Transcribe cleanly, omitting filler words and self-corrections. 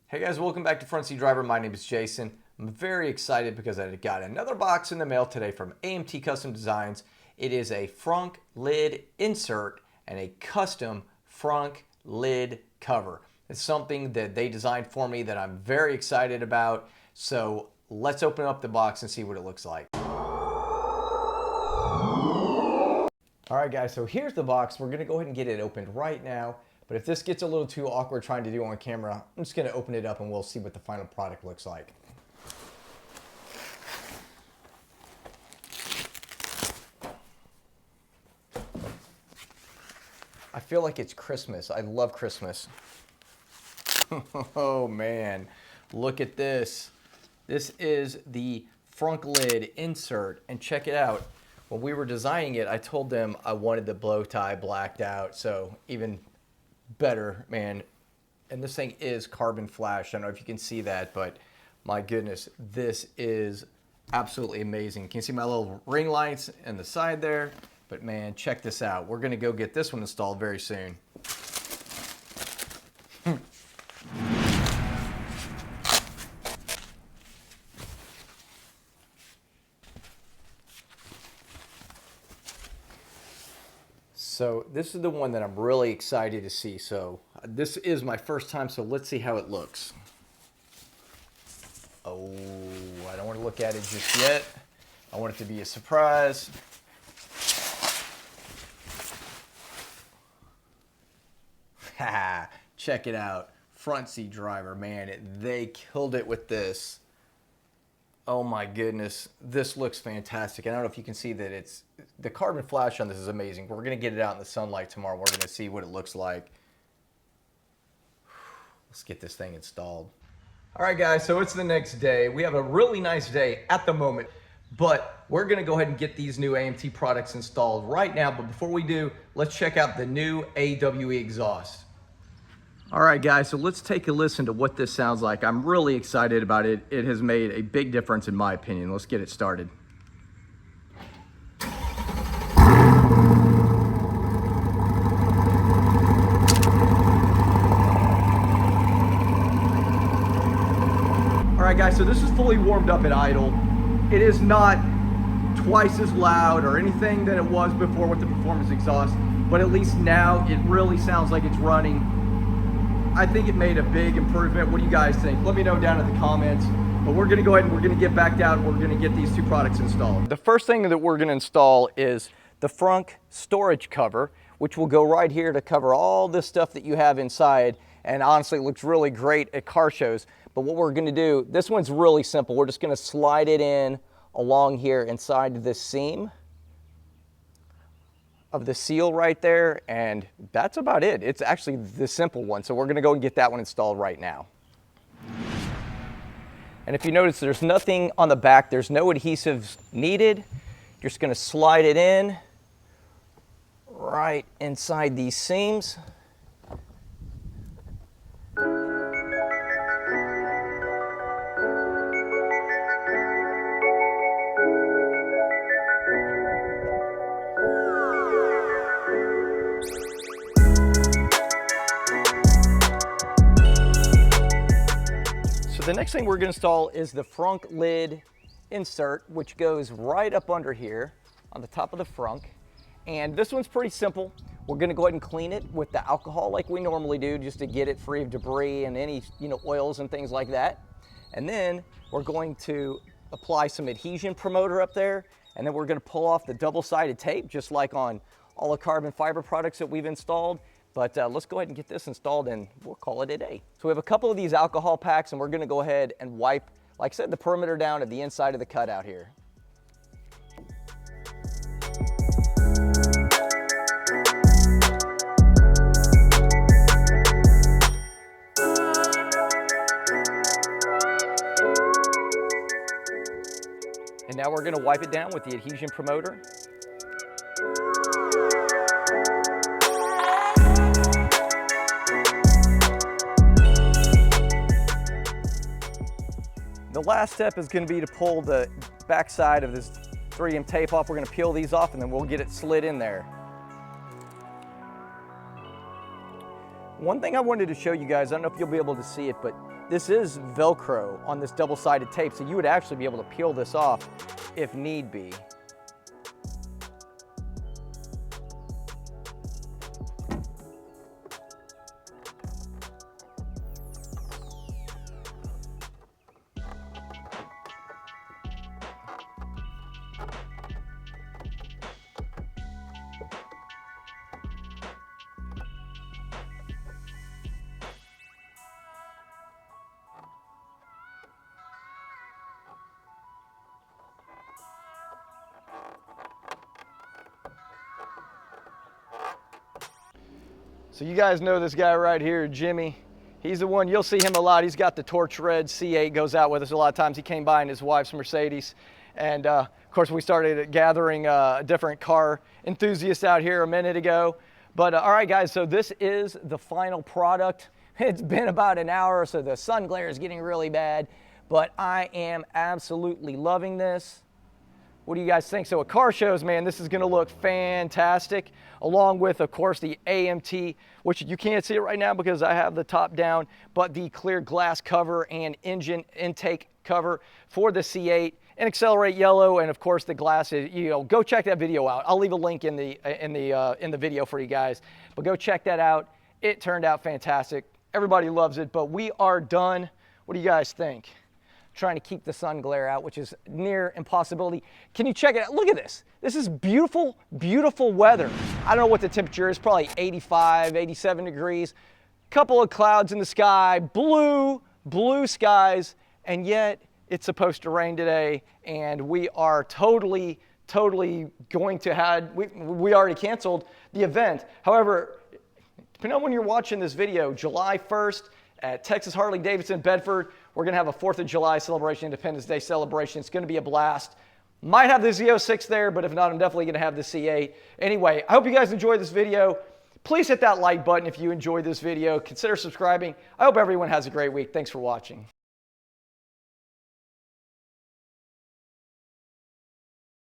Hey guys, welcome back to Front Seat Driver. My name is Jason. I'm very excited because I got another box in the mail today from AMT Custom Designs. It is a Frunk lid insert and a custom Frunk lid cover. It's something that they designed for me that I'm very excited about. So let's open up the box and see what it looks like. All right guys, so here's the box. We're gonna go ahead and get it opened right now. But if this gets a little too awkward trying to do on camera, I'm just gonna open it up and we'll see what the final product looks like. I feel like it's Christmas. I love Christmas. Oh man, look at this. This is the Frunk lid insert, and check it out. When we were designing it, I told them I wanted the bow tie blacked out, so even better, man. And this thing is carbon flash. I don't know if you can see that, but my goodness, this is absolutely amazing. Can you see my little ring lights in the side there? But man, check this out. We're gonna go get this one installed very soon. So this is the one that I'm really excited to see. So this is my first time, so let's see how it looks. Oh, I don't want to look at it just yet. I want it to be a surprise. Ha! Check it out. Front seat driver, man, they killed it with this. Oh my goodness, this looks fantastic. I don't know if you can see that it's, the carbon flash on this is amazing. We're gonna get it out in the sunlight tomorrow. We're gonna see what it looks like. Let's get this thing installed. All right guys, so it's the next day. We have a really nice day at the moment, but we're gonna go ahead and get these new AMT products installed right now. But before we do, let's check out the new AWE exhaust. All right guys, so let's take a listen to what this sounds like. I'm really excited about it. It has made a big difference in my opinion. Let's get it started. All right guys, so this is fully warmed up at idle. It is not twice as loud or anything than it was before with the performance exhaust, but at least now it really sounds like it's running. I think it made a big improvement. What do you guys think? Let me know down in the comments. But we're gonna go ahead and we're gonna get back down and we're gonna get these two products installed. The first thing that we're gonna install is the Frunk storage cover, which will go right here to cover all this stuff that you have inside. And honestly, it looks really great at car shows. But what we're gonna do, this one's really simple. We're just gonna slide it in along here inside this seam of the seal right there, and that's about it. It's actually the simple one, so we're gonna go and get that one installed right now. And if you notice, there's nothing on the back, there's no adhesives needed. You're just gonna slide it in right inside these seams. The next thing we're going to install is the Frunk lid insert, which goes right up under here on the top of the Frunk. And this one's pretty simple. We're going to go ahead and clean it with the alcohol like we normally do, just to get it free of debris and any oils and things like that. And then we're going to apply some adhesion promoter up there, and then we're going to pull off the double-sided tape, just like on all the carbon fiber products that we've installed. But let's go ahead and get this installed and we'll call it a day. So we have a couple of these alcohol packs and we're gonna go ahead and wipe, like I said, the perimeter down at the inside of the cutout here. And now we're gonna wipe it down with the adhesion promoter. The last step is going to be to pull the back side of this 3M tape off. We're going to peel these off and then we'll get it slid in there. One thing I wanted to show you guys, I don't know if you'll be able to see it, but this is Velcro on this double-sided tape, so you would actually be able to peel this off if need be. So you guys know this guy right here, Jimmy. He's the one, you'll see him a lot. He's got the torch red C8, goes out with us a lot of times. He came by in his wife's Mercedes. And of course, we started gathering different car enthusiasts out here a minute ago. But all right, guys, so this is the final product. It's been about an hour, so the sun glare is getting really bad. But I am absolutely loving this. What do you guys think? So at car shows, man, this is gonna look fantastic, along with, of course, the AMT, which you can't see it right now because I have the top down, but the clear glass cover and engine intake cover for the C8 and Accelerate Yellow, and of course the glass is, you know, go check that video out. I'll leave a link in the video for you guys, but go check that out. It turned out fantastic. Everybody loves it, but we are done. What do you guys think? Trying to keep the sun glare out, which is near impossibility. Can you check it out? Look at this. This is beautiful, beautiful weather. I don't know what the temperature is, probably 85, 87 degrees. Couple of clouds in the sky, blue skies, and yet it's supposed to rain today, and we are totally going to have, we already canceled the event. However, depending on when you're watching this video, July 1st at Texas Harley-Davidson, Bedford, we're going to have a 4th of July celebration, Independence Day celebration. It's going to be a blast. Might have the Z06 there, but if not, I'm definitely going to have the C8. Anyway, I hope you guys enjoyed this video. Please hit that like button if you enjoyed this video. Consider subscribing. I hope everyone has a great week. Thanks for watching.